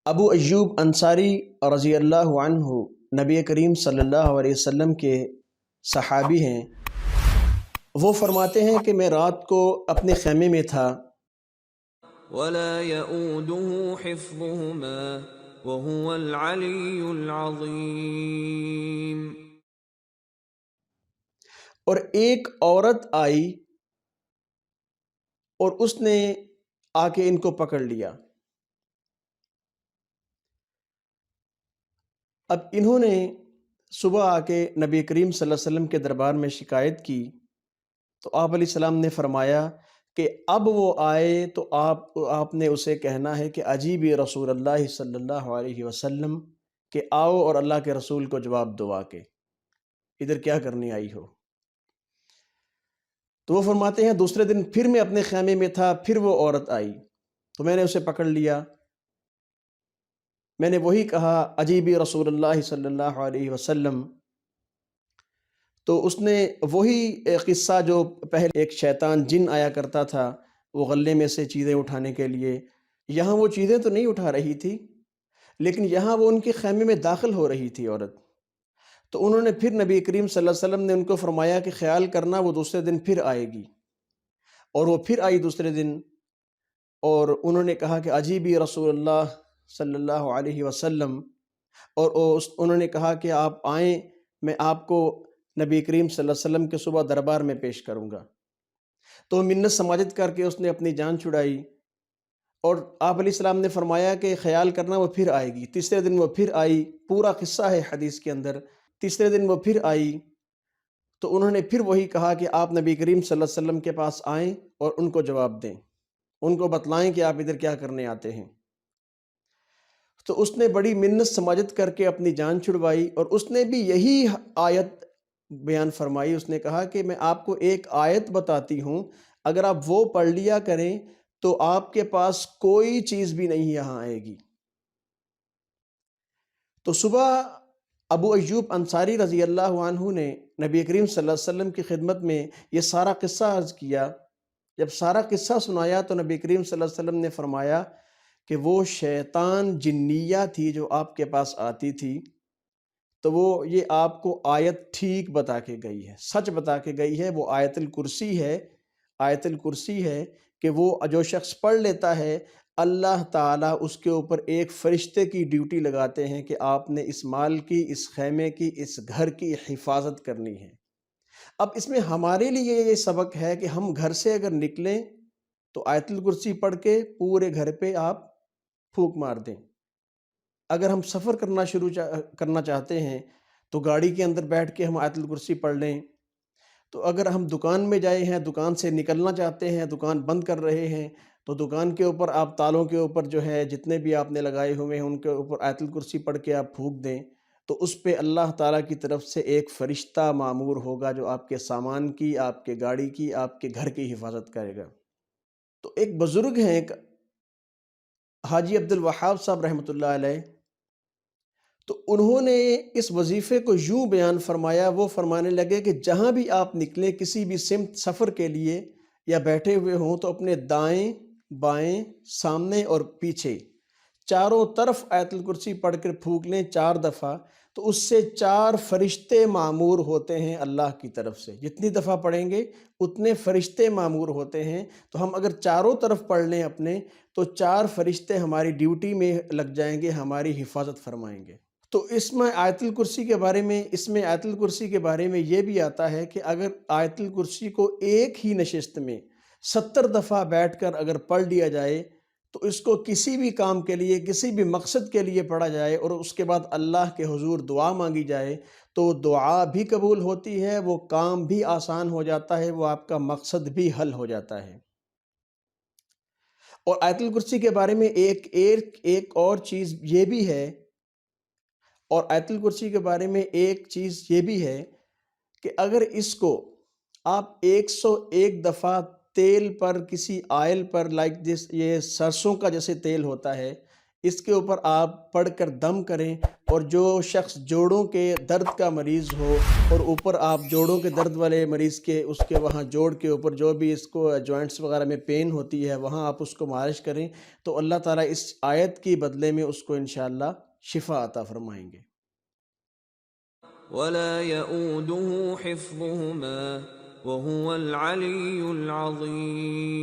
ابو ایوب انصاری رضی اللہ عنہ نبی کریم صلی اللہ علیہ وسلم کے صحابی ہیں۔ وہ فرماتے ہیں کہ میں رات کو اپنے خیمے میں تھا ولا يؤوده حفظهما وهو العلي العظيم۔ اور ایک عورت آئی اور اس نے آ کے ان کو پکڑ لیا۔ اب انہوں نے صبح آ کے نبی کریم صلی اللہ علیہ وسلم کے دربار میں شکایت کی تو آپ علیہ السلام نے فرمایا کہ اب وہ آئے تو آپ نے اسے کہنا ہے کہ عجیبی رسول اللہ صلی اللہ علیہ وسلم، کہ آؤ اور اللہ کے رسول کو جواب دو آ کے، ادھر کیا کرنے آئی ہو؟ تو وہ فرماتے ہیں دوسرے دن پھر میں اپنے خیمے میں تھا، پھر وہ عورت آئی تو میں نے اسے پکڑ لیا۔ میں نے وہی کہا عجیبی رسول اللہ صلی اللہ علیہ وسلم، تو اس نے وہی قصہ جو پہلے ایک شیطان جن آیا کرتا تھا وہ غلے میں سے چیزیں اٹھانے کے لیے، یہاں وہ چیزیں تو نہیں اٹھا رہی تھی لیکن یہاں وہ ان کے خیمے میں داخل ہو رہی تھی عورت۔ تو انہوں نے پھر نبی کریم صلی اللہ علیہ وسلم نے ان کو فرمایا کہ خیال کرنا وہ دوسرے دن پھر آئے گی، اور وہ پھر آئی دوسرے دن، اور انہوں نے کہا کہ عجیبی رسول اللہ صلی اللہ علیہ وسلم، اور انہوں نے کہا کہ آپ آئیں، میں آپ کو نبی کریم صلی اللہ علیہ وسلم کے صبح دربار میں پیش کروں گا۔ تو منت سماجت کر کے اس نے اپنی جان چھڑائی، اور آپ علیہ السلام نے فرمایا کہ خیال کرنا وہ پھر آئے گی۔ تیسرے دن وہ پھر آئی، پورا قصہ ہے حدیث کے اندر، تیسرے دن وہ پھر آئی تو انہوں نے پھر وہی کہا کہ آپ نبی کریم صلی اللہ علیہ وسلم کے پاس آئیں اور ان کو جواب دیں، ان کو بتلائیں کہ آپ ادھر کیا کرنے آتے ہیں۔ تو اس نے بڑی منت سماجت کر کے اپنی جان چھڑوائی، اور اس نے بھی یہی آیت بیان فرمائی۔ اس نے کہا کہ میں آپ کو ایک آیت بتاتی ہوں، اگر آپ وہ پڑھ لیا کریں تو آپ کے پاس کوئی چیز بھی نہیں یہاں آئے گی۔ تو صبح ابو ایوب انصاری رضی اللہ عنہ نے نبی کریم صلی اللہ علیہ وسلم کی خدمت میں یہ سارا قصہ عرض کیا۔ جب سارا قصہ سنایا تو نبی کریم صلی اللہ علیہ وسلم نے فرمایا کہ وہ شیطان جنیہ تھی جو آپ کے پاس آتی تھی، تو وہ یہ آپ کو آیت ٹھیک بتا کے گئی ہے، سچ بتا کے گئی ہے۔ وہ آیت الکرسی ہے، آیت الکرسی ہے کہ وہ جو شخص پڑھ لیتا ہے اللہ تعالیٰ اس کے اوپر ایک فرشتے کی ڈیوٹی لگاتے ہیں کہ آپ نے اس مال کی، اس خیمے کی، اس گھر کی حفاظت کرنی ہے۔ اب اس میں ہمارے لیے یہ سبق ہے کہ ہم گھر سے اگر نکلیں تو آیت الکرسی پڑھ کے پورے گھر پہ آپ پھونک مار دیں۔ اگر ہم سفر کرنا چاہتے ہیں تو گاڑی کے اندر بیٹھ کے ہم آیت الکرسی پڑھ لیں۔ تو اگر ہم دکان میں جائے ہیں، دکان سے نکلنا چاہتے ہیں، دکان بند کر رہے ہیں، تو دکان کے اوپر آپ تالوں کے اوپر جو ہے جتنے بھی آپ نے لگائے ہوئے ہیں ان کے اوپر آیت الکرسی پڑھ کے آپ پھونک دیں، تو اس پہ اللہ تعالیٰ کی طرف سے ایک فرشتہ مامور ہوگا جو آپ کے سامان کی، آپ کے گاڑی کی، آپ کے گھر کی حفاظت کرے گا۔ تو ایک بزرگ ہیں حاجی عبد الوہاب صاحب رحمۃ اللہ علیہ، تو انہوں نے اس وظیفے کو یوں بیان فرمایا، وہ فرمانے لگے کہ جہاں بھی آپ نکلیں کسی بھی سمت سفر کے لیے یا بیٹھے ہوئے ہوں تو اپنے دائیں بائیں سامنے اور پیچھے چاروں طرف آیت الکرسی پڑھ کر پھونک لیں 4 دفعہ، تو اس سے 4 فرشتے معمور ہوتے ہیں اللہ کی طرف سے۔ جتنی دفعہ پڑھیں گے اتنے فرشتے معمور ہوتے ہیں، تو ہم اگر چاروں طرف پڑھ لیں اپنے تو 4 فرشتے ہماری ڈیوٹی میں لگ جائیں گے، ہماری حفاظت فرمائیں گے۔ تو اس میں آیت الکرسی کے بارے میں یہ بھی آتا ہے کہ اگر آیت الکرسی کو ایک ہی نشست میں 70 دفعہ بیٹھ کر اگر پڑھ لیا جائے تو اس کو کسی بھی کام کے لیے، کسی بھی مقصد کے لیے پڑھا جائے اور اس کے بعد اللہ کے حضور دعا مانگی جائے تو دعا بھی قبول ہوتی ہے، وہ کام بھی آسان ہو جاتا ہے، وہ آپ کا مقصد بھی حل ہو جاتا ہے۔ اور آیت الکرسی کے بارے میں ایک اور چیز یہ بھی ہے، کہ اگر اس کو آپ 101 دفعہ تیل پر، کسی آئل پر، لائک دس، یہ سرسوں کا جیسے تیل ہوتا ہے، اس کے اوپر آپ پڑھ کر دم کریں، اور جو شخص جوڑوں کے درد کا مریض ہو اور اوپر آپ جوڑوں کے درد والے مریض کے اس کے وہاں جوڑ کے اوپر جو بھی اس کو جوائنٹس وغیرہ میں پین ہوتی ہے وہاں آپ اس کو مالش کریں، تو اللہ تعالیٰ اس آیت کی بدلے میں اس کو انشاءاللہ شفا عطا فرمائیں گے۔ ولا يؤوده حفظهما وهو العلي العظيم